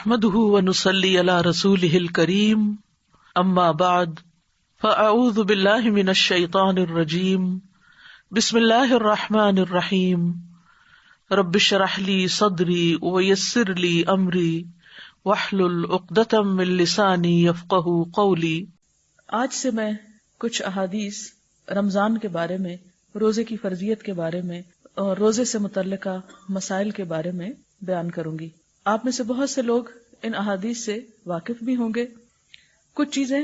نحمده ونصلي على رسوله الكريم اما بعد فاعوذ بالله من الشيطان الرجيم بسم الله الرحمن الرحيم رب اشرح لي صدري ويسر لي امري واحلل عقدة من لساني يفقهوا قولي۔ آج سے میں کچھ احادیث رمضان کے بارے میں، روزے کی فرضیت کے بارے میں اور روزے سے متعلقہ مسائل کے بارے میں بیان کروں گی۔ آپ میں سے بہت سے لوگ ان احادیث سے واقف بھی ہوں گے۔ کچھ چیزیں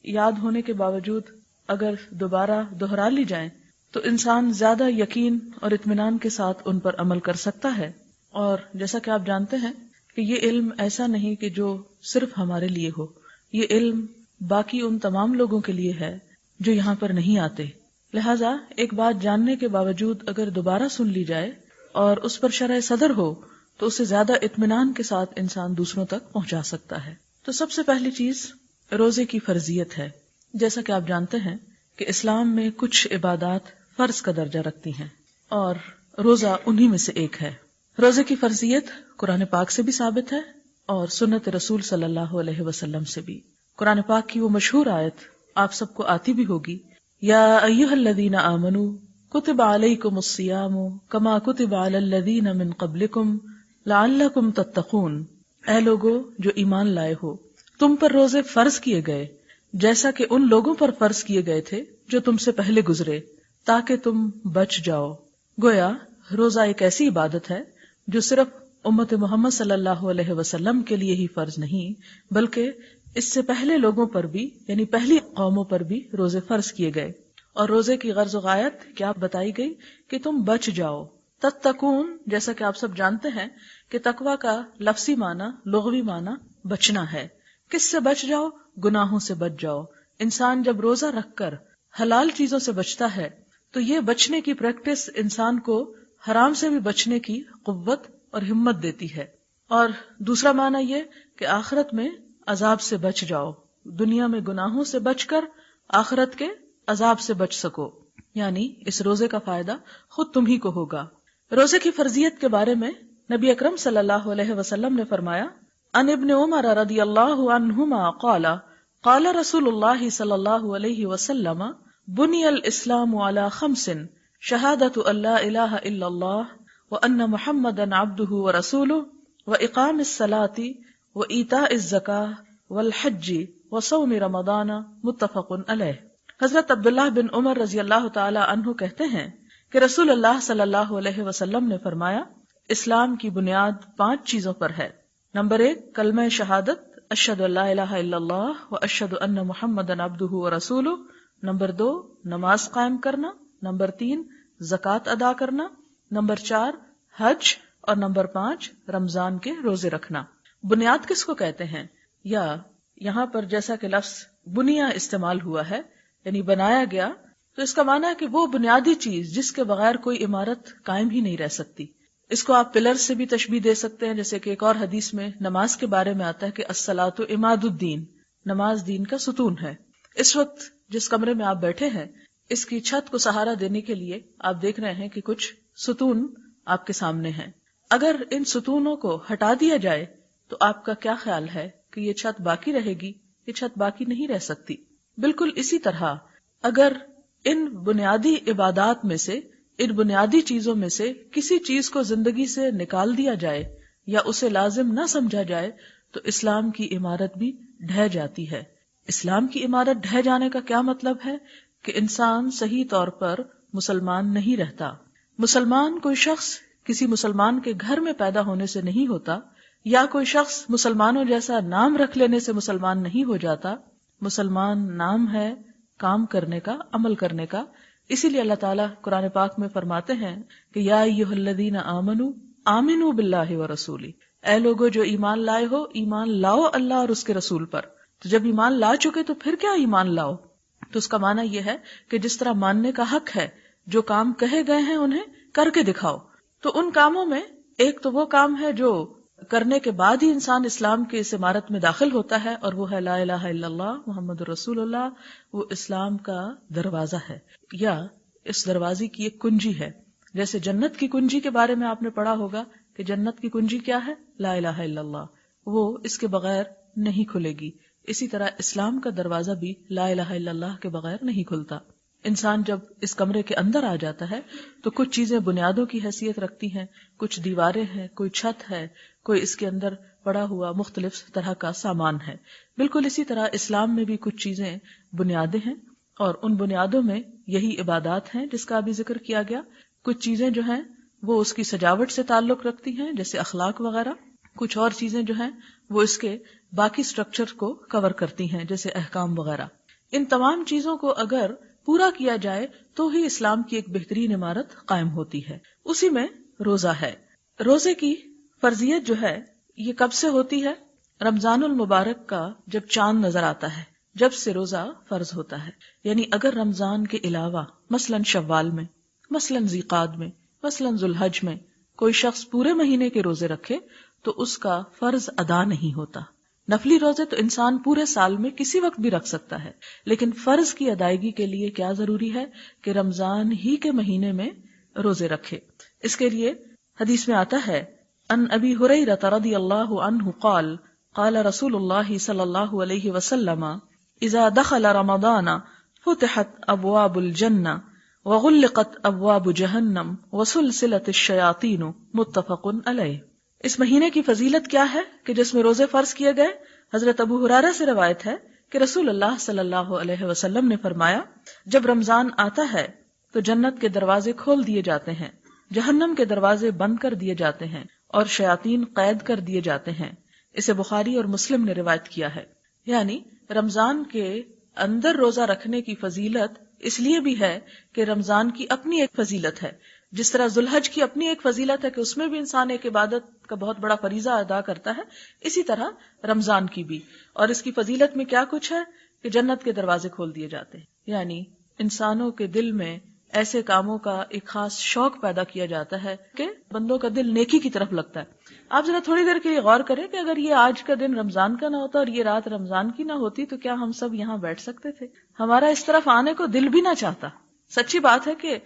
یاد ہونے کے باوجود اگر دوبارہ دہرا لی جائیں تو انسان زیادہ یقین اور اطمینان کے ساتھ ان پر عمل کر سکتا ہے۔ اور جیسا کہ آپ جانتے ہیں کہ یہ علم ایسا نہیں کہ جو صرف ہمارے لیے ہو، یہ علم باقی ان تمام لوگوں کے لیے ہے جو یہاں پر نہیں آتے۔ لہٰذا ایک بات جاننے کے باوجود اگر دوبارہ سن لی جائے اور اس پر شرح صدر ہو تو اسے زیادہ اطمینان کے ساتھ انسان دوسروں تک پہنچا سکتا ہے۔ تو سب سے پہلی چیز روزے کی فرضیت ہے۔ جیسا کہ آپ جانتے ہیں کہ اسلام میں کچھ عبادات فرض کا درجہ رکھتی ہیں اور روزہ انہی میں سے ایک ہے۔ روزے کی فرضیت قرآن پاک سے بھی ثابت ہے اور سنت رسول صلی اللہ علیہ وسلم سے بھی۔ قرآن پاک کی وہ مشہور آیت آپ سب کو آتی بھی ہوگی، یا ایھا الذین آمنوا کتب علیکم الصیام کما کتب علی الذین من قبلکم لعلکم تتقون، اے لوگو جو ایمان لائے ہو، تم پر روزے فرض کیے گئے جیسا کہ ان لوگوں پر فرض کیے گئے تھے جو تم سے پہلے گزرے تاکہ تم بچ جاؤ۔ گویا روزہ ایک ایسی عبادت ہے جو صرف امت محمد صلی اللہ علیہ وسلم کے لیے ہی فرض نہیں بلکہ اس سے پہلے لوگوں پر بھی، یعنی پہلی قوموں پر بھی روزے فرض کیے گئے۔ اور روزے کی غرض و غایت کیا بتائی گئی کہ تم بچ جاؤ۔ تتقون، جیسا کہ آپ سب جانتے ہیں کہ تقوی کا لفظی معنی، لغوی معنی بچنا ہے۔ کس سے بچ جاؤ؟ گناہوں سے بچ جاؤ۔ انسان جب روزہ رکھ کر حلال چیزوں سے بچتا ہے تو یہ بچنے کی پریکٹس انسان کو حرام سے بھی بچنے کی قوت اور ہمت دیتی ہے۔ اور دوسرا معنی یہ کہ آخرت میں عذاب سے بچ جاؤ، دنیا میں گناہوں سے بچ کر آخرت کے عذاب سے بچ سکو، یعنی اس روزے کا فائدہ خود تم ہی کو ہوگا۔ روزے کی فرضیت کے بارے میں نبی اکرم صلی اللہ علیہ وسلم نے فرمایا، ان ابن عمر رضی اللہ عنہما قال قال رسول اللہ صلی اللہ علیہ وسلم بنی الاسلام علی خمس شہادۃ ان لا الہ الا اللہ وان محمدا عبدہ ورسولہ واقام الصلاۃ وایتاء الزکاۃ والحج وصوم رمضان، متفق علیہ۔ حضرت عبداللہ بن عمر رضی اللہ تعالی عنہ کہتے ہیں کہ رسول اللہ صلی اللہ علیہ وسلم نے فرمایا، اسلام کی بنیاد 5 چیزوں پر ہے۔ نمبر 1 کلمہ شہادت، اشہد ان لا الہ الا اللہ واشہد ان محمدا عبدہ ورسولہ۔ نمبر 2 نماز قائم کرنا۔ نمبر 3 زکوٰۃ ادا کرنا۔ نمبر 4 حج، اور نمبر 5 رمضان کے روزے رکھنا۔ بنیاد کس کو کہتے ہیں؟ یا یہاں پر جیسا کہ لفظ بنیا استعمال ہوا ہے، یعنی بنایا گیا، تو اس کا معنی ہے کہ وہ بنیادی چیز جس کے بغیر کوئی عمارت قائم ہی نہیں رہ سکتی۔ اس کو آپ پلر سے بھی تشبیہ دے سکتے ہیں، جیسے کہ ایک اور حدیث میں نماز کے بارے میں آتا ہے کہ الصلاۃ عماد الدین، نماز دین کا ستون ہے۔ اس وقت جس کمرے میں آپ بیٹھے ہیں، اس کی چھت کو سہارا دینے کے لیے آپ دیکھ رہے ہیں کہ کچھ ستون آپ کے سامنے ہیں۔ اگر ان ستونوں کو ہٹا دیا جائے تو آپ کا کیا خیال ہے کہ یہ چھت باقی رہے گی؟ یہ چھت باقی نہیں رہ سکتی۔ بالکل اسی طرح اگر ان بنیادی عبادات میں سے، ان بنیادی چیزوں میں سے کسی چیز کو زندگی سے نکال دیا جائے یا اسے لازم نہ سمجھا جائے تو اسلام کی عمارت بھی ڈھہ جاتی ہے۔ اسلام کی عمارت ڈھہ جانے کا کیا مطلب ہے؟ کہ انسان صحیح طور پر مسلمان نہیں رہتا۔ مسلمان کوئی شخص کسی مسلمان کے گھر میں پیدا ہونے سے نہیں ہوتا، یا کوئی شخص مسلمانوں جیسا نام رکھ لینے سے مسلمان نہیں ہو جاتا۔ مسلمان نام ہے کام کرنے کا، عمل کرنے کا۔ اسی لیے اللہ تعالیٰ قرآن پاک میں فرماتے ہیں کہ یا ایھا الذین آمنوا آمنوا باللہ ورسولہ، اے لوگو جو ایمان لائے ہو، ایمان لاؤ اللہ اور اس کے رسول پر۔ تو جب ایمان لا چکے تو پھر کیا ایمان لاؤ؟ تو اس کا معنی یہ ہے کہ جس طرح ماننے کا حق ہے، جو کام کہے گئے ہیں انہیں کر کے دکھاؤ۔ تو ان کاموں میں ایک تو وہ کام ہے جو کرنے کے بعد ہی انسان اسلام کی اس عمارت میں داخل ہوتا ہے، اور وہ ہے لا الہ الا اللہ محمد رسول اللہ۔ وہ اسلام کا دروازہ ہے، یا اس دروازے کی ایک کنجی ہے۔ جیسے جنت کی کنجی کے بارے میں آپ نے پڑھا ہوگا کہ جنت کی کنجی کیا ہے؟ لا الہ الا اللہ۔ وہ اس کے بغیر نہیں کھلے گی. اسی طرح اسلام کا دروازہ بھی لا الہ الا اللہ کے بغیر نہیں کھلتا. انسان جب اس کمرے کے اندر آ جاتا ہے تو کچھ چیزیں بنیادوں کی حیثیت رکھتی ہیں، کچھ دیواریں ہیں، کوئی چھت ہے، کوئی اس کے اندر پڑا ہوا مختلف طرح کا سامان ہے. بالکل اسی طرح اسلام میں بھی کچھ چیزیں بنیادیں ہیں، اور ان بنیادوں میں یہی عبادات ہیں جس کا ابھی ذکر کیا گیا. کچھ چیزیں جو ہیں وہ اس کی سجاوٹ سے تعلق رکھتی ہیں جیسے اخلاق وغیرہ، کچھ اور چیزیں جو ہیں وہ اس کے باقی سٹرکچر کو کور کرتی ہیں جیسے احکام وغیرہ. ان تمام چیزوں کو اگر پورا کیا جائے تو ہی اسلام کی ایک بہترین عمارت قائم ہوتی ہے. اسی میں روزہ ہے. روزے کی فرضیت جو ہے یہ کب سے ہوتی ہے؟ رمضان المبارک کا جب چاند نظر آتا ہے جب سے روزہ فرض ہوتا ہے. یعنی اگر رمضان کے علاوہ مثلاً شوال میں، مثلاً ذیقعد میں، مثلاً ذوالحج میں کوئی شخص پورے مہینے کے روزے رکھے تو اس کا فرض ادا نہیں ہوتا. نفلی روزے تو انسان پورے سال میں کسی وقت بھی رکھ سکتا ہے، لیکن فرض کی ادائیگی کے لیے کیا ضروری ہے کہ رمضان ہی کے مہینے میں روزے رکھے. اس کے لیے حدیث میں آتا ہے ان ابی ہریرہ رضی اللہ عنہ قال قال رسول اللہ صلی اللہ علیہ وسلم اذا دخل رمضان فتحت ابواب الجنہ وغلقت ابواب جہنم وسلسلت الشیاطین. متفق علیہ. اس مہینے کی فضیلت کیا ہے کہ جس میں روزے فرض کیے گئے؟ حضرت ابو ہریرہ سے روایت ہے کہ رسول اللہ صلی اللہ علیہ وسلم نے فرمایا جب رمضان آتا ہے تو جنت کے دروازے کھول دیے جاتے ہیں، جہنم کے دروازے بند کر دیے جاتے ہیں اور شیاطین قید کر دیے جاتے ہیں. اسے بخاری اور مسلم نے روایت کیا ہے. یعنی رمضان کے اندر روزہ رکھنے کی فضیلت اس لیے بھی ہے کہ رمضان کی اپنی ایک فضیلت ہے. جس طرح ذوالحج کی اپنی ایک فضیلت ہے کہ اس میں بھی انسان ایک عبادت کا بہت بڑا فریضہ ادا کرتا ہے، اسی طرح رمضان کی بھی. اور اس کی فضیلت میں کیا کچھ ہے کہ جنت کے دروازے کھول دیے جاتے ہیں. یعنی انسانوں کے دل میں ایسے کاموں کا ایک خاص شوق پیدا کیا جاتا ہے کہ بندوں کا دل نیکی کی طرف لگتا ہے. آپ ذرا تھوڑی دیر کے لیے غور کریں کہ اگر یہ آج کا دن رمضان کا نہ ہوتا اور یہ رات رمضان کی نہ ہوتی تو کیا ہم سب یہاں بیٹھ سکتے تھے؟ ہمارا اس طرف آنے کو دل بھی نہ چاہتا. سچی بات ہے کہ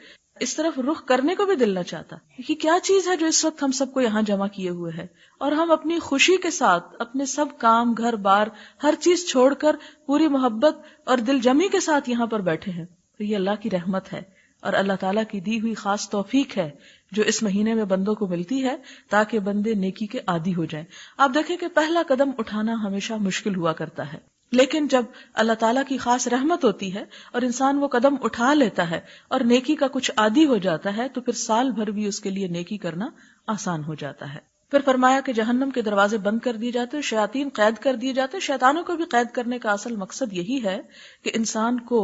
اس طرف رخ کرنے کو بھی دل نہ چاہتا. یہ کیا چیز ہے جو اس وقت ہم سب کو یہاں جمع کیے ہوئے ہے اور ہم اپنی خوشی کے ساتھ اپنے سب کام، گھر بار، ہر چیز چھوڑ کر پوری محبت اور دل جمی کے ساتھ یہاں پر بیٹھے ہیں. تو یہ اللہ کی رحمت ہے اور اللہ تعالیٰ کی دی ہوئی خاص توفیق ہے جو اس مہینے میں بندوں کو ملتی ہے تاکہ بندے نیکی کے عادی ہو جائیں. آپ دیکھیں کہ پہلا قدم اٹھانا ہمیشہ مشکل ہوا کرتا ہے، لیکن جب اللہ تعالیٰ کی خاص رحمت ہوتی ہے اور انسان وہ قدم اٹھا لیتا ہے اور نیکی کا کچھ عادی ہو جاتا ہے تو پھر سال بھر بھی اس کے لیے نیکی کرنا آسان ہو جاتا ہے. پھر فرمایا کہ جہنم کے دروازے بند کر دیے جاتے، شیاطین قید کر دیے جاتے. شیطانوں کو بھی قید کرنے کا اصل مقصد یہی ہے کہ انسان کو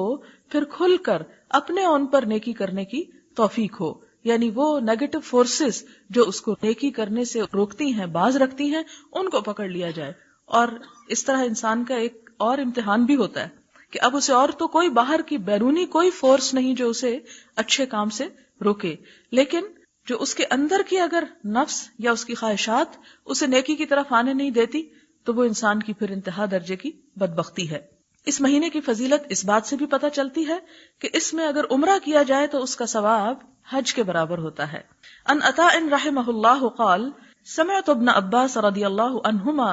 پھر کھل کر اپنے اون پر نیکی کرنے کی توفیق ہو. یعنی وہ نیگیٹو فورسز جو اس کو نیکی کرنے سے روکتی ہیں، باز رکھتی ہیں، ان کو پکڑ لیا جائے. اور اس طرح انسان کا ایک اور امتحان بھی ہوتا ہے کہ اب اسے اور تو کوئی باہر کی بیرونی کوئی فورس نہیں جو اسے اچھے کام سے روکے، لیکن جو اس کے اندر کی اگر نفس یا اس کی خواہشات اسے نیکی کی طرف آنے نہیں دیتی تو وہ انسان کی پھر انتہا درجے کی بدبختی ہے. اس مہینے کی فضیلت اس بات سے بھی پتہ چلتی ہے کہ اس میں اگر عمرہ کیا جائے تو اس کا ثواب حج کے برابر ہوتا ہے. ان عطاء رحمہ اللہ قال سمعت ابن عباس رضی اللہ عنہما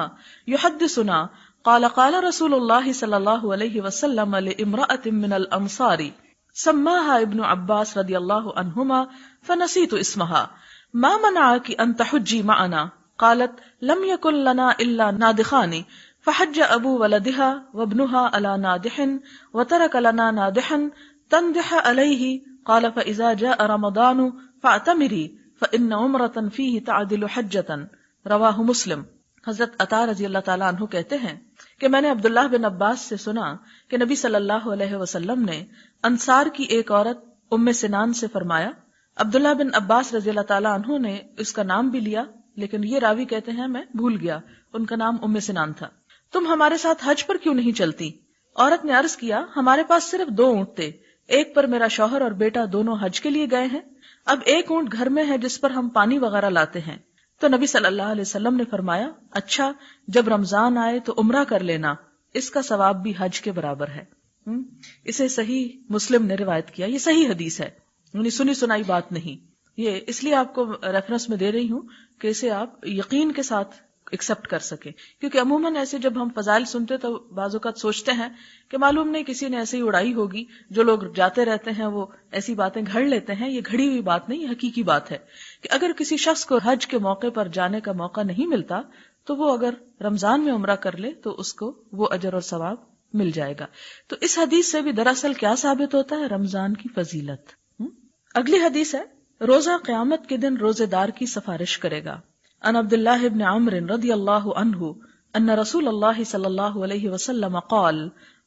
یحدثنا قال قال رسول اللہ صلی اللہ علیہ وسلم لامرأة من الانصار سماها ابن عباس رضی اللہ عنہما فنسیت اسمها ما منعك ان تحجی معنا قالت لم يكن لنا الا نادخان فحج ابو ولدها وابنها على نادح وترك لنا نادحا تندح عليه قال فاذا جاء رمضان فاعتمري فان عمرة فيه تعدل حجة رواہ مسلم. حضرت عطا رضی اللہ تعالیٰ عنہ کہتے ہیں کہ میں نے عبداللہ بن عباس سے سنا کہ نبی صلی اللہ علیہ وسلم نے انصار کی ایک عورت ام سنان سے فرمایا. عبداللہ بن عباس رضی اللہ تعالیٰ عنہ نے اس کا نام بھی لیا لیکن یہ راوی کہتے ہیں میں بھول گیا، ان کا نام ام سنان تھا. تم ہمارے ساتھ حج پر کیوں نہیں چلتی؟ عورت نے عرض کیا ہمارے پاس صرف 2 اونٹ تھے، ایک پر میرا شوہر اور بیٹا دونوں حج کے لیے گئے ہیں، اب ایک اونٹ گھر میں ہے جس پر ہم پانی وغیرہ لاتے ہیں. تو نبی صلی اللہ علیہ وسلم نے فرمایا اچھا جب رمضان آئے تو عمرہ کر لینا، اس کا ثواب بھی حج کے برابر ہے. اسے صحیح مسلم نے روایت کیا. یہ صحیح حدیث ہے، یعنی سنی سنائی بات نہیں. یہ اس لیے آپ کو ریفرنس میں دے رہی ہوں کہ اسے آپ یقین کے ساتھ ایکسپٹ کر سکے. کیونکہ عموماً ایسے جب ہم فضائل سنتے تو بعض اوقات سوچتے ہیں کہ معلوم نہیں کسی نے ایسے ہی اڑائی ہوگی. جو لوگ جاتے رہتے ہیں وہ ایسی باتیں گھڑ لیتے ہیں. یہ گھڑی ہوئی بات نہیں، یہ حقیقی بات ہے کہ اگر کسی شخص کو حج کے موقع پر جانے کا موقع نہیں ملتا تو وہ اگر رمضان میں عمرہ کر لے تو اس کو وہ اجر اور ثواب مل جائے گا. تو اس حدیث سے بھی دراصل کیا ثابت ہوتا ہے؟ رمضان کی فضیلت. اگلی حدیث ہے روزہ قیامت کے دن روزے دار کی سفارش کرے گا. ان عبداللہ ابن عمرو رضی اللہ عنہ ان رسول اللہ صلی اللہ علیہ وسلم قال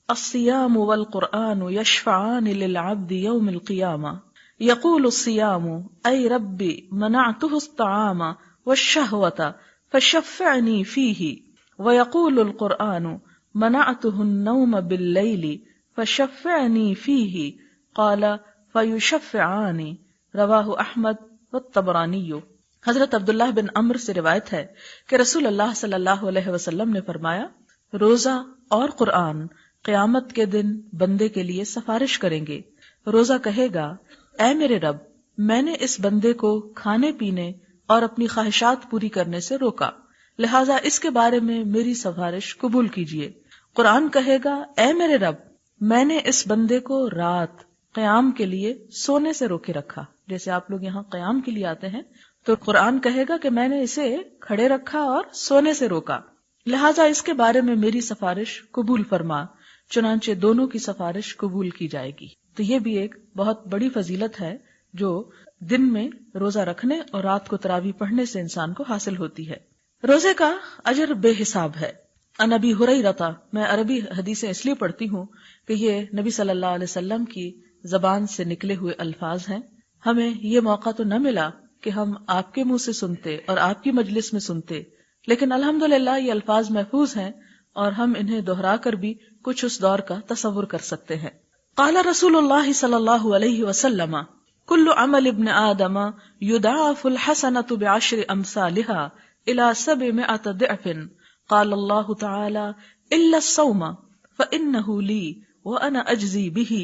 الصيام والقرآن يشفعان للعبد يوم القيامة يقول الصيام أي ربي منعته الطعام والشهوة فشفعني فيه ويقول القرآن منعته النوم بالليل فشفعني فيه قال فيشفعان رواہ احمد والطبرانی. حضرت عبداللہ بن عمرو سے روایت ہے کہ رسول اللہ صلی اللہ علیہ وسلم نے فرمایا روزہ اور قرآن قیامت کے دن بندے کے لیے سفارش کریں گے. روزہ کہے گا اے میرے رب میں نے اس بندے کو کھانے پینے اور اپنی خواہشات پوری کرنے سے روکا، لہٰذا اس کے بارے میں میری سفارش قبول کیجیے. قرآن کہے گا اے میرے رب میں نے اس بندے کو رات قیام کے لیے سونے سے روکے رکھا. جیسے آپ لوگ یہاں قیام کے لیے آتے ہیں تو قرآن کہے گا کہ میں نے اسے کھڑے رکھا اور سونے سے روکا، لہٰذا اس کے بارے میں میری سفارش قبول فرما. چنانچہ دونوں کی سفارش قبول کی جائے گی. تو یہ بھی ایک بہت بڑی فضیلت ہے جو دن میں روزہ رکھنے اور رات کو تراویح پڑھنے سے انسان کو حاصل ہوتی ہے. روزے کا اجر بے حساب ہے. ان ابی ہریرہ، میں عربی حدیثیں اس لیے پڑھتی ہوں کہ یہ نبی صلی اللہ علیہ وسلم کی زبان سے نکلے ہوئے الفاظ ہیں. ہمیں یہ موقع تو نہ ملا کہ ہم آپ کے منہ سے سنتے اور آپ کی مجلس میں سنتے، لیکن الحمدللہ یہ الفاظ محفوظ ہیں اور ہم انہیں دہرا کر بھی کچھ اس دور کا تصور کر سکتے ہیں. قال رسول اللہ صلی اللہ علیہ وسلم کل عمل ابن آدم یضاعف الحسنۃ بعشر امثالها الى 700 ضعف. قال اللہ تعالی الا الصوم فانه لی وانا اجزی به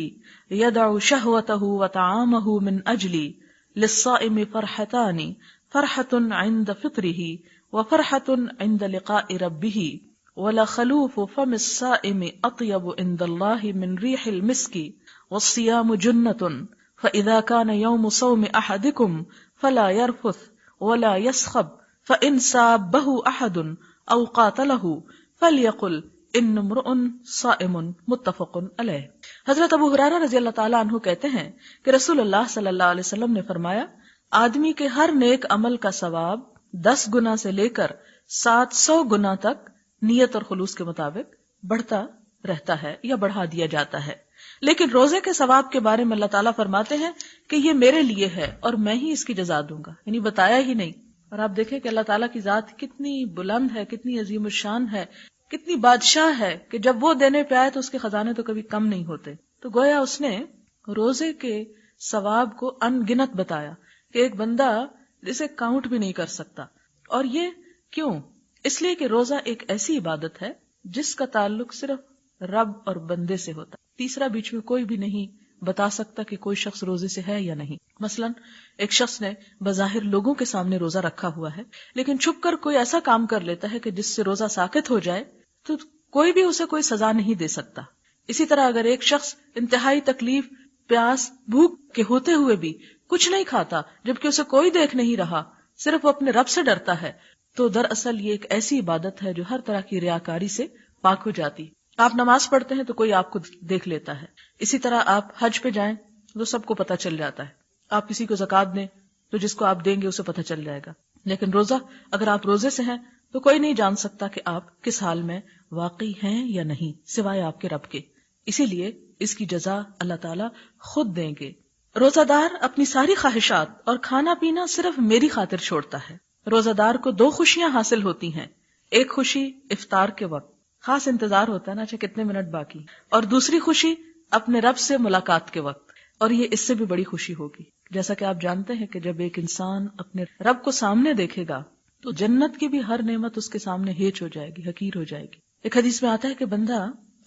يدع شهوته وطعامه من اجلی. للصائم فرحتان فرحة عند فطره وفرحة عند لقاء ربه ولخلوف فم الصائم اطيب عند الله من ريح المسك والصيام جنة. فإذا كان يوم صوم أحدكم فلا يرفث ولا يسخب فإن سابه أحد أو قاتله فليقل ان امرؤ صائم. متفق علیہ. حضرت ابو ہریرہ رضی اللہ تعالیٰ عنہ کہتے ہیں کہ رسول اللہ صلی اللہ علیہ وسلم نے فرمایا آدمی کے ہر نیک عمل کا ثواب 10 گنا سے لے کر 700 گنا تک نیت اور خلوص کے مطابق بڑھتا رہتا ہے یا بڑھا دیا جاتا ہے. لیکن روزے کے ثواب کے بارے میں اللہ تعالیٰ فرماتے ہیں کہ یہ میرے لیے ہے اور میں ہی اس کی جزا دوں گا، یعنی بتایا ہی نہیں. اور آپ دیکھیں کہ اللہ تعالیٰ کی ذات کتنی بلند ہے، کتنی عظیم الشان ہے، کتنی بادشاہ ہے کہ جب وہ دینے پہ آئے تو اس کے خزانے تو کبھی کم نہیں ہوتے. تو گویا اس نے روزے کے ثواب کو ان گنت بتایا کہ ایک بندہ جسے کاؤنٹ بھی نہیں کر سکتا. اور یہ کیوں؟ اس لیے کہ روزہ ایک ایسی عبادت ہے جس کا تعلق صرف رب اور بندے سے ہوتا ہے. تیسرا بیچ میں کوئی بھی نہیں بتا سکتا کہ کوئی شخص روزے سے ہے یا نہیں. مثلا ایک شخص نے بظاہر لوگوں کے سامنے روزہ رکھا ہوا ہے لیکن چھپ کر کوئی ایسا کام کر لیتا ہے کہ جس سے روزہ ساقط ہو جائے تو کوئی بھی اسے کوئی سزا نہیں دے سکتا. اسی طرح اگر ایک شخص انتہائی تکلیف، پیاس، بھوک کے ہوتے ہوئے بھی کچھ نہیں کھاتا جبکہ اسے کوئی دیکھ نہیں رہا، صرف وہ اپنے رب سے ڈرتا ہے، تو دراصل یہ ایک ایسی عبادت ہے جو ہر طرح کی ریاکاری سے پاک ہو جاتی. آپ نماز پڑھتے ہیں تو کوئی آپ کو دیکھ لیتا ہے، اسی طرح آپ حج پہ جائیں تو سب کو پتہ چل جاتا ہے. آپ کسی کو زکوٰۃ دیں تو جس کو آپ دیں گے اسے پتہ چل جائے گا. لیکن روزہ، اگر آپ روزے سے ہیں تو کوئی نہیں جان سکتا کہ آپ کس حال میں واقعی ہیں یا نہیں سوائے آپ کے رب کے. اسی لیے اس کی جزا اللہ تعالیٰ خود دیں گے. روزہ دار اپنی ساری خواہشات اور کھانا پینا صرف میری خاطر چھوڑتا ہے. روزہ دار کو 2 خوشیاں حاصل ہوتی ہیں. ایک خوشی افطار کے وقت، خاص انتظار ہوتا ہے نا اچھا کتنے منٹ باقی، اور دوسری خوشی اپنے رب سے ملاقات کے وقت، اور یہ اس سے بھی بڑی خوشی ہوگی. جیسا کہ آپ جانتے ہیں کہ جب ایک انسان اپنے رب کو سامنے دیکھے گا تو جنت کی بھی ہر نعمت اس کے سامنے ہیچ ہو جائے گی، حقیر ہو جائے گی. ایک حدیث میں آتا ہے کہ بندہ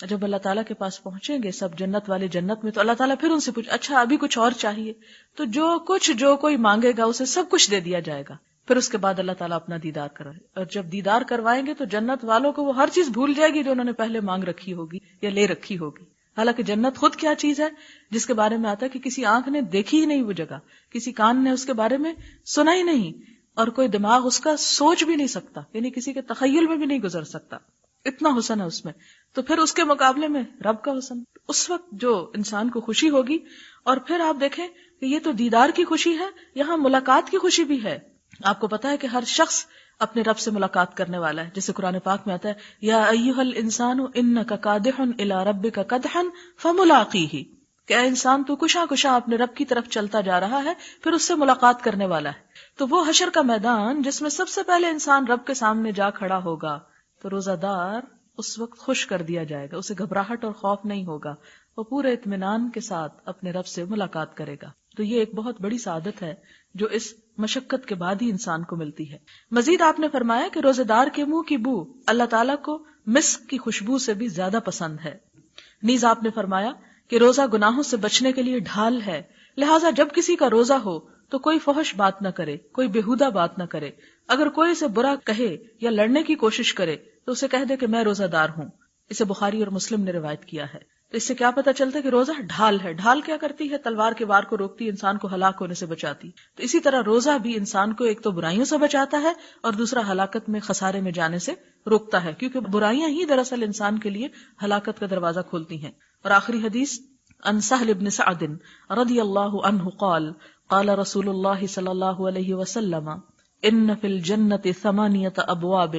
جب اللہ تعالیٰ کے پاس پہنچیں گے سب جنت والے جنت میں، تو اللہ تعالیٰ پھر ان سے پوچھ اچھا ابھی کچھ اور چاہیے؟ تو جو کوئی مانگے گا اسے سب کچھ دے دیا جائے گا. پھر اس کے بعد اللہ تعالیٰ اپنا دیدار کرائے، اور جب دیدار کروائیں گے تو جنت والوں کو وہ ہر چیز بھول جائے گی جو انہوں نے پہلے مانگ رکھی ہوگی یا لے رکھی ہوگی. حالانکہ جنت خود کیا چیز ہے جس کے بارے میں آتا ہے کہ کسی آنکھ نے دیکھی ہی نہیں وہ جگہ، کسی کان نے اس کے بارے میں سنا ہی نہیں، اور کوئی دماغ اس کا سوچ بھی نہیں سکتا، یعنی کسی کے تخیل میں بھی نہیں گزر سکتا. اتنا حسن ہے اس میں. تو پھر اس کے مقابلے میں رب کا حسن، اس وقت جو انسان کو خوشی ہوگی. اور پھر آپ دیکھیں کہ یہ تو دیدار کی خوشی ہے، یہاں ملاقات کی خوشی بھی ہے. آپ کو پتا ہے کہ ہر شخص اپنے رب سے ملاقات کرنے والا ہے، جیسے قرآن پاک میں آتا ہے یا ایھا الانسان انک کادح الی ربک کدحا فملاقیہ، کہ اے انسان تو کشا کشا اپنے رب کی طرف چلتا جا رہا ہے، پھر اس سے ملاقات کرنے والا ہے. تو وہ حشر کا میدان جس میں سب سے پہلے انسان رب کے سامنے جا کھڑا ہوگا، تو روزہ دار اس وقت خوش کر دیا جائے گا، اسے گھبراہٹ اور خوف نہیں ہوگا، وہ پورے اطمینان کے ساتھ اپنے رب سے ملاقات کرے گا. تو یہ ایک بہت بڑی سعادت ہے جو اس مشقت کے بعد ہی انسان کو ملتی ہے. مزید آپ نے فرمایا کہ روزے دار کے منہ کی بو اللہ تعالیٰ کو مسک کی خوشبو سے بھی زیادہ پسند ہے. نیز آپ نے فرمایا کہ روزہ گناہوں سے بچنے کے لیے ڈھال ہے، لہٰذا جب کسی کا روزہ ہو تو کوئی فحش بات نہ کرے، کوئی بےہودہ بات نہ کرے. اگر کوئی اسے برا کہے یا لڑنے کی کوشش کرے تو اسے کہہ دے کہ میں روزہ دار ہوں. اسے بخاری اور مسلم نے روایت کیا ہے. تو اس سے کیا پتہ چلتا ہے کہ روزہ ڈھال ہے. ڈھال کیا کرتی ہے؟ تلوار کے وار کو روکتی ہے، انسان کو ہلاک ہونے سے بچاتی. تو اسی طرح روزہ بھی انسان کو ایک تو برائیوں سے بچاتا ہے اور دوسرا ہلاکت میں، خسارے میں جانے سے روکتا ہے، کیونکہ برائیاں ہی دراصل انسان کے لیے ہلاکت کا دروازہ کھولتی ہیں. اور آخری حدیث عن سہل بن سعد رضی اللہ عنہ قال قال رسول اللہ صلی اللہ علیہ وسلم ان فی الجنۃ 8 ابواب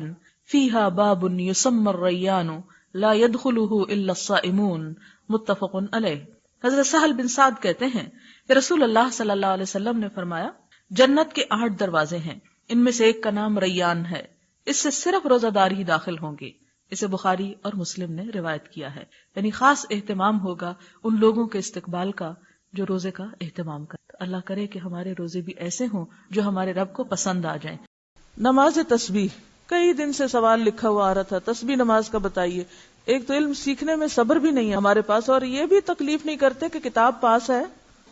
فیہا باب یسمى الریان لا يدخله الا الصائمون متفق علیہ. حضرت سہل بن سعد کہتے ہیں کہ رسول اللہ صلی اللہ علیہ وسلم نے فرمایا جنت کے 8 دروازے ہیں، ان میں سے ایک کا نام ریان ہے، اس سے صرف روزہ دار ہی داخل ہوں گے. اسے بخاری اور مسلم نے روایت کیا ہے. یعنی خاص اہتمام ہوگا ان لوگوں کے استقبال کا جو روزے کا اہتمام کرتے. اللہ کرے کہ ہمارے روزے بھی ایسے ہوں جو ہمارے رب کو پسند آ جائیں. نماز تسبیح، کئی دن سے سوال لکھا ہوا آ رہا تھا تسبیح نماز کا بتائیے. ایک تو علم سیکھنے میں صبر بھی نہیں ہے ہمارے پاس، اور یہ بھی تکلیف نہیں کرتے کہ کتاب پاس ہے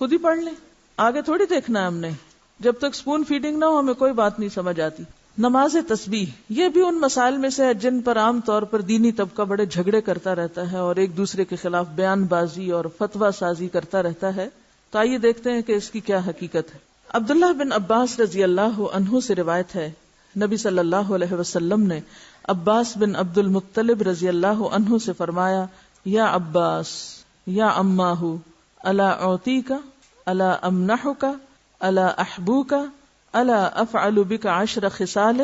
خود ہی پڑھ لیں، آگے تھوڑی دیکھنا ہے ہم نے. جب تک سپون فیڈنگ نہ ہو ہمیں کوئی بات نہیں سمجھ آتی. نماز تسبیح یہ بھی ان مسائل میں سے ہے جن پر عام طور پر دینی طبقہ بڑے جھگڑے کرتا رہتا ہے اور ایک دوسرے کے خلاف بیان بازی اور فتویٰ سازی کرتا رہتا ہے. تو آئیے دیکھتے ہیں کہ اس کی کیا حقیقت ہے. عبداللہ بن عباس رضی اللہ عنہ سے روایت ہے نبی صلی اللہ علیہ وسلم نے عباس بن عبد المطلب رضی اللہ عنہ سے فرمایا یا عباس یا عماہ الا اعطیک الا امنحک الا احبوک الا افعل بک 10 خصال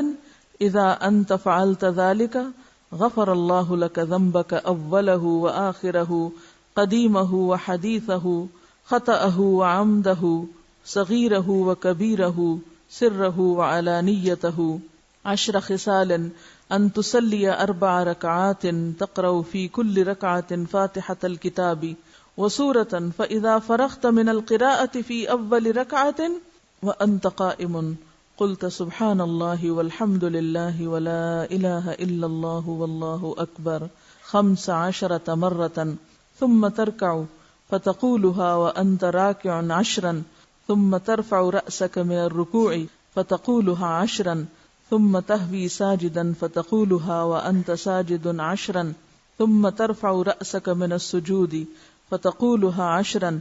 اذا انت فعلت ذلك غفر اللہ لك ذنبك اولہ وآخرہ قدیمہ وحدیثہ خطأہ وعمدہ صغیرہ وکبیرہ سرہ وعلانیتہ 10 خصال ان تصلی 4 رکعات تقرأ في كل ركعة فاتحة الكتاب وسورة فإذا فرغت من القراءة في أول ركعة وأنت قائم قلت سبحان الله والحمد لله ولا إله إلا الله والله أكبر 15 مرة ثم تركع فتقولها وأنت راكع 10 ثم ترفع رأسك من الركوع فتقولها 10 ثم تهوي ساجدا فتقولها وأنت ساجد 10 ثم ترفع رأسك من السجود فتقولها 10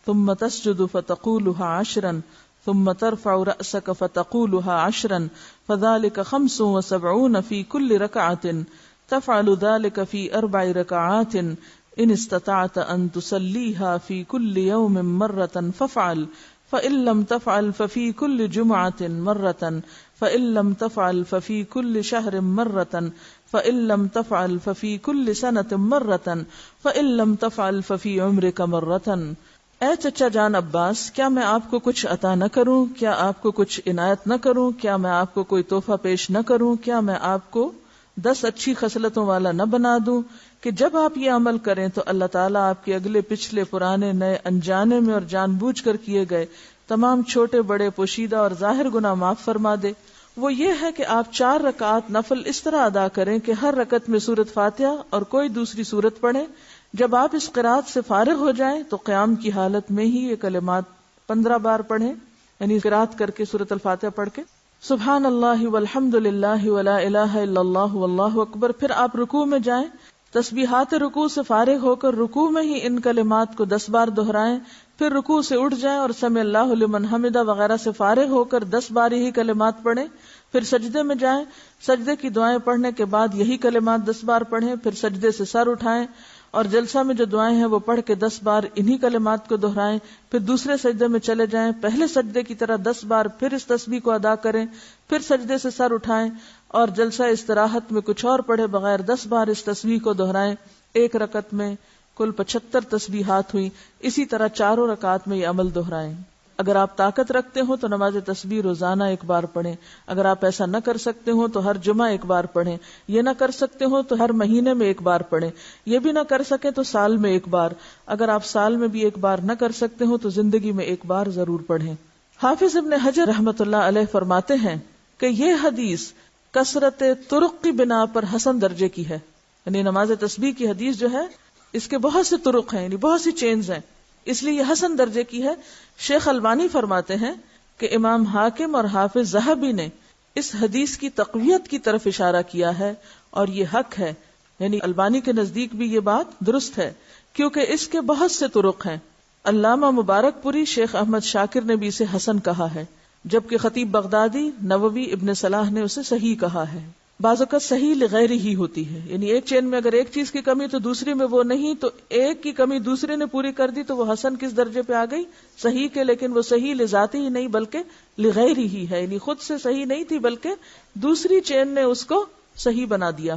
ثم تسجد فتقولها 10 ثم ترفع رأسك فتقولها 10 فذلك 75 في كل ركعة تفعل ذلك في 4 ركعات إن استطعت أن تصليها في كل يوم مرة فافعل فإن لم تفعل ففي كل جمعة مرة فإن لم تفعل ففي كل شهر مرة فإن لم تفعل ففي كل سنة مرة فإن لم تفعل ففي عمرك مرة. اے چچا جان عباس، کیا میں آپ کو کچھ عطا نہ کروں؟ کیا آپ کو کچھ عنایت نہ کروں؟ کیا میں آپ کو کوئی تحفہ پیش نہ کروں؟ کیا میں آپ کو 10 اچھی خصلتوں والا نہ بنا دوں کہ جب آپ یہ عمل کریں تو اللہ تعالیٰ آپ کے اگلے پچھلے پرانے نئے انجانے میں اور جان بوجھ کر کیے گئے تمام چھوٹے بڑے پوشیدہ اور ظاہر گناہ معاف فرما دے. وہ یہ ہے کہ آپ 4 رکعات نفل اس طرح ادا کریں کہ ہر رکعت میں سورۃ فاتحہ اور کوئی دوسری سورت پڑھیں. جب آپ اس قرات سے فارغ ہو جائیں تو قیام کی حالت میں ہی یہ کلمات 15 بار پڑھیں، یعنی قرات کر کے سورۃ الفاتحہ پڑھ کے سبحان اللہ والحمد للہ ولا الہ الا اللہ واللہ اکبر. پھر آپ رکوع میں جائیں, تسبیحات رکوع سے فارغ ہو کر رکوع میں ہی ان کلمات کو 10 بار دہرائیں. پھر رکوع سے اٹھ جائیں اور سمع اللہ لمن حمدہ وغیرہ سے فارغ ہو کر 10 بار یہی کلمات پڑھیں. پھر سجدے میں جائیں, سجدے کی دعائیں پڑھنے کے بعد یہی کلمات 10 بار پڑھیں. پھر سجدے سے سر اٹھائیں اور جلسہ میں جو دعائیں ہیں وہ پڑھ کے 10 بار انہی کلمات کو دہرائیں. پھر دوسرے سجدے میں چلے جائیں, پہلے سجدے کی طرح 10 بار پھر اس تسبیح کو ادا کریں. پھر سجدے سے سر اٹھائیں اور جلسہ استراحت میں کچھ اور پڑھے بغیر 10 بار اس تسبیح کو دہرائیں. ایک رکعت میں کل 75 تسبیحات ہوئی. اسی طرح چاروں رکعات میں یہ عمل دہرائیں. اگر آپ طاقت رکھتے ہو تو نماز تسبیح روزانہ 1 بار پڑھیں. اگر آپ ایسا نہ کر سکتے ہو تو ہر جمعہ 1 بار پڑھیں. یہ نہ کر سکتے ہو تو ہر مہینے میں 1 بار پڑھیں. یہ بھی نہ کر سکے تو سال میں 1 بار. اگر آپ سال میں بھی 1 بار نہ کر سکتے ہو تو زندگی میں 1 بار ضرور پڑھیں. حافظ ابن حجر رحمۃ اللہ علیہ فرماتے ہیں کہ یہ حدیث کثرت طرق کی بنا پر حسن درجے کی ہے. یعنی نماز تسبیح کی حدیث جو ہے اس کے بہت سے طرق ہیں, یعنی بہت سی چینز ہیں, اس لیے یہ حسن درجے کی ہے. شیخ البانی فرماتے ہیں کہ امام حاکم اور حافظ ذہبی نے اس حدیث کی تقویت کی طرف اشارہ کیا ہے اور یہ حق ہے. یعنی البانی کے نزدیک بھی یہ بات درست ہے کیونکہ اس کے بہت سے طرق ہیں. علامہ مبارک پوری شیخ احمد شاکر نے بھی اسے حسن کہا ہے, جبکہ خطیب بغدادی, نووی, ابن صلاح نے اسے صحیح کہا ہے. بعض اوقات صحیح لغیر ہی ہوتی ہے, یعنی ایک چین میں اگر ایک چیز کی کمی تو دوسری میں وہ نہیں, تو ایک کی کمی دوسرے نے پوری کر دی تو وہ حسن کس درجے پہ آ گئی, صحیح کے. لیکن وہ صحیح لذاتی ہی نہیں بلکہ لغیر ہی ہے, یعنی خود سے صحیح نہیں تھی بلکہ دوسری چین نے اس کو صحیح بنا دیا.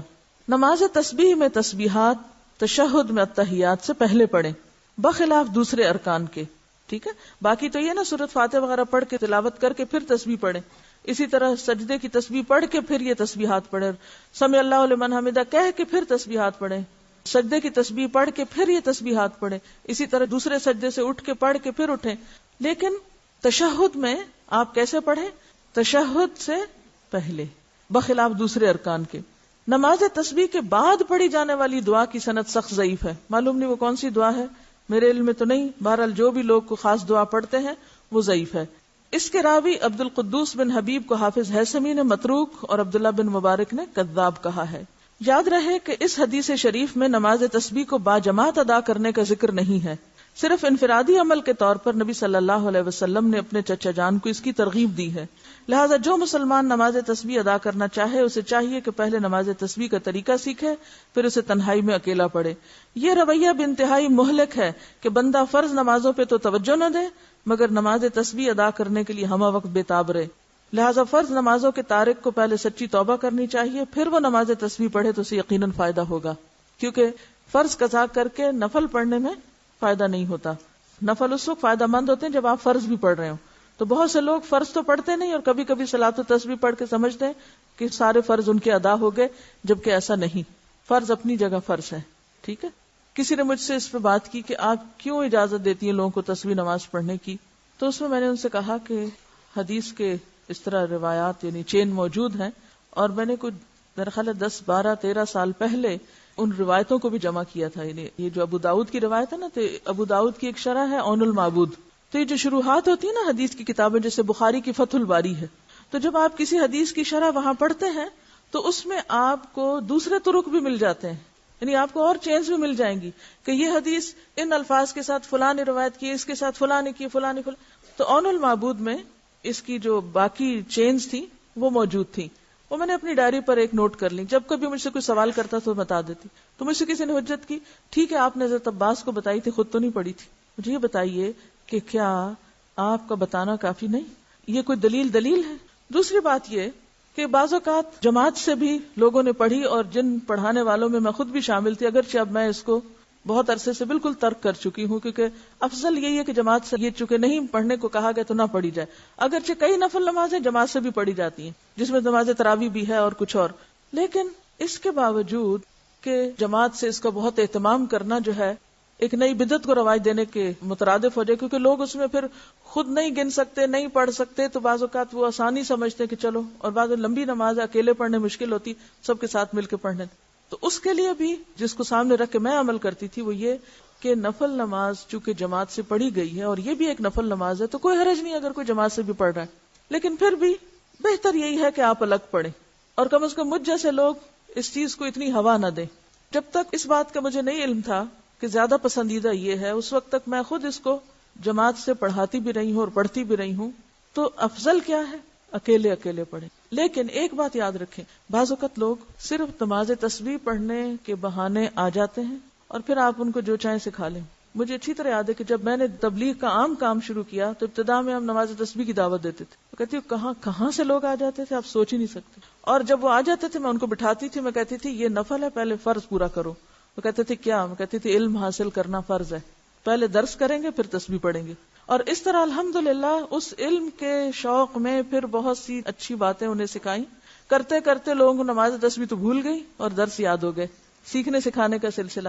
نماز تسبیح میں تسبیحات تشہد میں التحیات سے پہلے پڑھیں بخلاف دوسرے ارکان کے. ٹھیک ہے, باقی تو یہ نا سورۃ فاتحہ وغیرہ پڑھ کے تلاوت کر کے پھر تسبیح پڑھیں. اسی طرح سجدے کی تسبیح پڑھ کے پھر یہ تسبیحات پڑھیں, سمع اللہ لمن حمدہ کہہ کے پھر تسبیحات پڑھیں, سجدے کی تسبیح پڑھ کے پھر یہ تسبیحات پڑھیں. اسی طرح دوسرے سجدے سے اٹھ کے پڑھ کے پھر اٹھیں. لیکن تشہد میں آپ کیسے پڑھیں؟ تشہد سے پہلے بخلاف دوسرے ارکان کے. نماز تسبیح کے بعد پڑھی جانے والی دعا کی سند سخت ضعیف ہے. معلوم نہیں وہ کون سی دعا ہے, میرے علم میں تو نہیں. بہرحال جو بھی لوگ کو خاص دعا پڑھتے ہیں وہ ضعیف ہے. اس کے راوی عبد القدوس بن حبیب کو حافظ ہیثمی نے متروک اور عبداللہ بن مبارک نے کذاب کہا ہے. یاد رہے کہ اس حدیث شریف میں نماز تسبیح کو باجماعت ادا کرنے کا ذکر نہیں ہے, صرف انفرادی عمل کے طور پر نبی صلی اللہ علیہ وسلم نے اپنے چچا جان کو اس کی ترغیب دی ہے. لہذا جو مسلمان نماز تسبیح ادا کرنا چاہے اسے چاہیے کہ پہلے نماز تسبیح کا طریقہ سیکھے, پھر اسے تنہائی میں اکیلا پڑھے. یہ رویہ بھی انتہائی مہلک ہے کہ بندہ فرض نمازوں پہ تو توجہ نہ دے مگر نماز تسبیح ادا کرنے کے لیے ہمہ وقت بےتاب رہے. لہذا فرض نمازوں کے تارک کو پہلے سچی توبہ کرنی چاہیے, پھر وہ نماز تسبیح پڑھے تو اسے یقیناً فائدہ ہوگا, کیونکہ فرض قضا کر کے نفل پڑھنے میں فائدہ نہیں ہوتا. نفل اس وقت فائدہ مند ہوتے ہیں جب آپ فرض بھی پڑھ رہے ہو. تو بہت سے لوگ فرض تو پڑھتے نہیں اور کبھی کبھی صلاۃ و تسبیح پڑھ کے سمجھتے ہیں کہ سارے فرض ان کے ادا ہو گئے, جبکہ ایسا نہیں. فرض اپنی جگہ فرض ہے. ٹھیک ہے. کسی نے مجھ سے اس پہ بات کی کہ آپ کیوں اجازت دیتی ہیں لوگوں کو تسبیح نماز پڑھنے کی, تو اس میں نے ان سے کہا کہ حدیث کے اس طرح روایات یعنی چین موجود ہیں, اور میں نے کچھ میرا خیال ہے 10, 12, 13 سال پہلے ان روایتوں کو بھی جمع کیا تھا. یعنی یہ جو ابو داؤد کی روایت ہے نا, تو ابو داؤد کی ایک شرح ہے اون المعبود. تو یہ جو شروحات ہوتی ہیں نا حدیث کی کتابیں, جیسے بخاری کی فتح الباری ہے, تو جب آپ کسی حدیث کی شرح وہاں پڑھتے ہیں تو اس میں آپ کو دوسرے طرق بھی مل جاتے ہیں, یعنی آپ کو اور چینز بھی مل جائیں گی کہ یہ حدیث ان الفاظ کے ساتھ فلاں نے روایت کی, اس کے ساتھ فلاں نے کی, فلاں نے فلاں. تو اون المعبود میں اس کی جو باقی چینز تھی وہ موجود تھی. وہ میں نے اپنی ڈائری پر ایک نوٹ کر لی, جب کبھی مجھ سے کوئی سوال کرتا تو بتا دیتی. تو مجھ سے کسی نے حجت کی, ٹھیک ہے آپ نے حضرت عباس کو بتائی تھی, خود تو نہیں پڑھی تھی, مجھے یہ بتائیے کہ کیا آپ کا بتانا کافی نہیں, یہ کوئی دلیل ہے. دوسری بات یہ کہ بعض اوقات جماعت سے بھی لوگوں نے پڑھی, اور جن پڑھانے والوں میں خود بھی شامل تھی, اگرچہ اب میں اس کو بہت عرصے سے بالکل ترک کر چکی ہوں, کیونکہ افضل یہی ہے کہ جماعت سے یہ چونکہ نہیں پڑھنے کو کہا گیا تو نہ پڑھی جائے. اگرچہ کئی نفل نمازیں جماعت سے بھی پڑھی جاتی ہیں جس میں نماز تراویح بھی ہے اور کچھ اور, لیکن اس کے باوجود کہ جماعت سے اس کا بہت اہتمام کرنا جو ہے ایک نئی بدعت کو رواج دینے کے مترادف ہو جائے, کیونکہ لوگ اس میں پھر خود نہیں گن سکتے, نہیں پڑھ سکتے, تو بعض اوقات وہ آسانی سمجھتے کہ چلو, اور بعض لمبی نماز اکیلے پڑھنے مشکل ہوتی, سب کے ساتھ مل کے پڑھنے. تو اس کے لیے بھی جس کو سامنے رکھ کے میں عمل کرتی تھی وہ یہ کہ نفل نماز چونکہ جماعت سے پڑھی گئی ہے, اور یہ بھی ایک نفل نماز ہے, تو کوئی حرج نہیں اگر کوئی جماعت سے بھی پڑھ رہا ہے. لیکن پھر بھی بہتر یہی ہے کہ آپ الگ پڑھیں، اور کم از کم مجھ جیسے لوگ اس چیز کو اتنی ہوا نہ دیں. جب تک اس بات کا مجھے نہیں علم تھا کہ زیادہ پسندیدہ یہ ہے، اس وقت تک میں خود اس کو جماعت سے پڑھاتی بھی رہی ہوں اور پڑھتی بھی رہی ہوں. تو افضل کیا ہے؟ اکیلے اکیلے پڑھیں. لیکن ایک بات یاد رکھیں، بعض اوقات لوگ صرف نماز تسبیح پڑھنے کے بہانے آ جاتے ہیں اور پھر آپ ان کو جو چاہیں سکھا لیں. مجھے اچھی طرح یاد ہے کہ جب میں نے تبلیغ کا عام کام شروع کیا تو ابتدا میں ہم نماز تسبیح کی دعوت دیتے تھے. وہ کہتی ہوں کہاں سے لوگ آ جاتے تھے، آپ سوچ ہی نہیں سکتے. اور جب وہ آ جاتے تھے میں ان کو بٹھاتی تھی، میں کہتی تھی یہ نفل ہے، پہلے فرض پورا کرو. وہ کہتے تھے کیا؟ میں کہتی تھی علم حاصل کرنا فرض ہے، پہلے درس کریں گے پھر تسبیح پڑھیں گے. اور اس طرح الحمدللہ اس علم کے شوق میں پھر بہت سی اچھی باتیں انہیں سکھائیں. کرتے کرتے لوگوں کو نماز تسبیح تو بھول گئی اور درس یاد ہو گئے. سیکھنے سکھانے کا سلسلہ.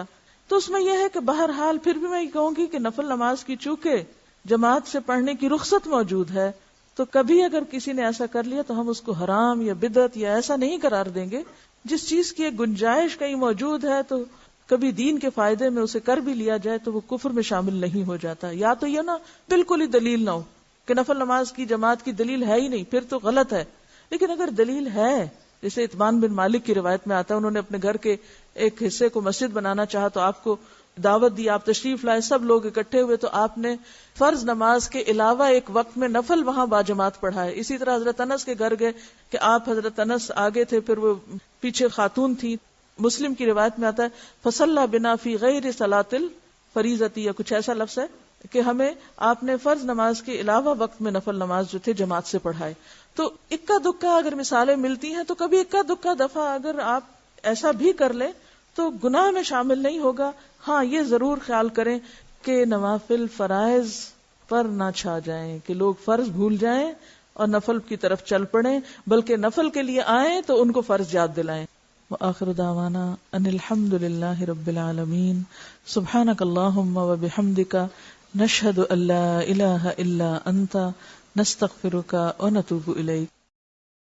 تو اس میں یہ ہے کہ بہرحال پھر بھی میں یہ کہوں گی کہ نفل نماز کی چونکہ جماعت سے پڑھنے کی رخصت موجود ہے، تو کبھی اگر کسی نے ایسا کر لیا تو ہم اس کو حرام یا بدعت یا ایسا نہیں قرار دیں گے. جس چیز کی ایک گنجائش کہیں موجود ہے تو کبھی دین کے فائدے میں اسے کر بھی لیا جائے تو وہ کفر میں شامل نہیں ہو جاتا. یا تو یہ نا بالکل ہی دلیل نہ ہو کہ نفل نماز کی جماعت کی دلیل ہے ہی نہیں، پھر تو غلط ہے. لیکن اگر دلیل ہے، جیسے اتبان بن مالک کی روایت میں آتا ہے، انہوں نے اپنے گھر کے ایک حصے کو مسجد بنانا چاہا تو آپ کو دعوت دی، آپ تشریف لائے، سب لوگ اکٹھے ہوئے تو آپ نے فرض نماز کے علاوہ ایک وقت میں نفل وہاں باجماعت پڑھائے. اسی طرح حضرت انس کے گھر گئے کہ آپ حضرت انس آگے تھے، پھر وہ پیچھے خاتون تھی. مسلم کی روایت میں آتا ہے فصلی بنا فی غیر صلاۃ الفریضۃ، یا کچھ ایسا لفظ ہے کہ ہمیں آپ نے فرض نماز کے علاوہ وقت میں نفل نماز جو تھے جماعت سے پڑھائے. تو اکا دکا اگر مثالیں ملتی ہیں تو کبھی اکا دکا دفعہ اگر آپ ایسا بھی کر لیں تو گناہ میں شامل نہیں ہوگا. ہاں یہ ضرور خیال کریں کہ نوافل فرائض پر نہ چھا جائیں، کہ لوگ فرض بھول جائیں اور نفل کی طرف چل پڑیں، بلکہ نفل کے لیے آئیں تو ان کو فرض یاد دلائیں. وآخر دعوانا ان الحمد للہ رب العالمین. سبحانک اللہم وبحمدک، نشہد ان لا الہ الا انت، نستغفرک ونتوب الیک.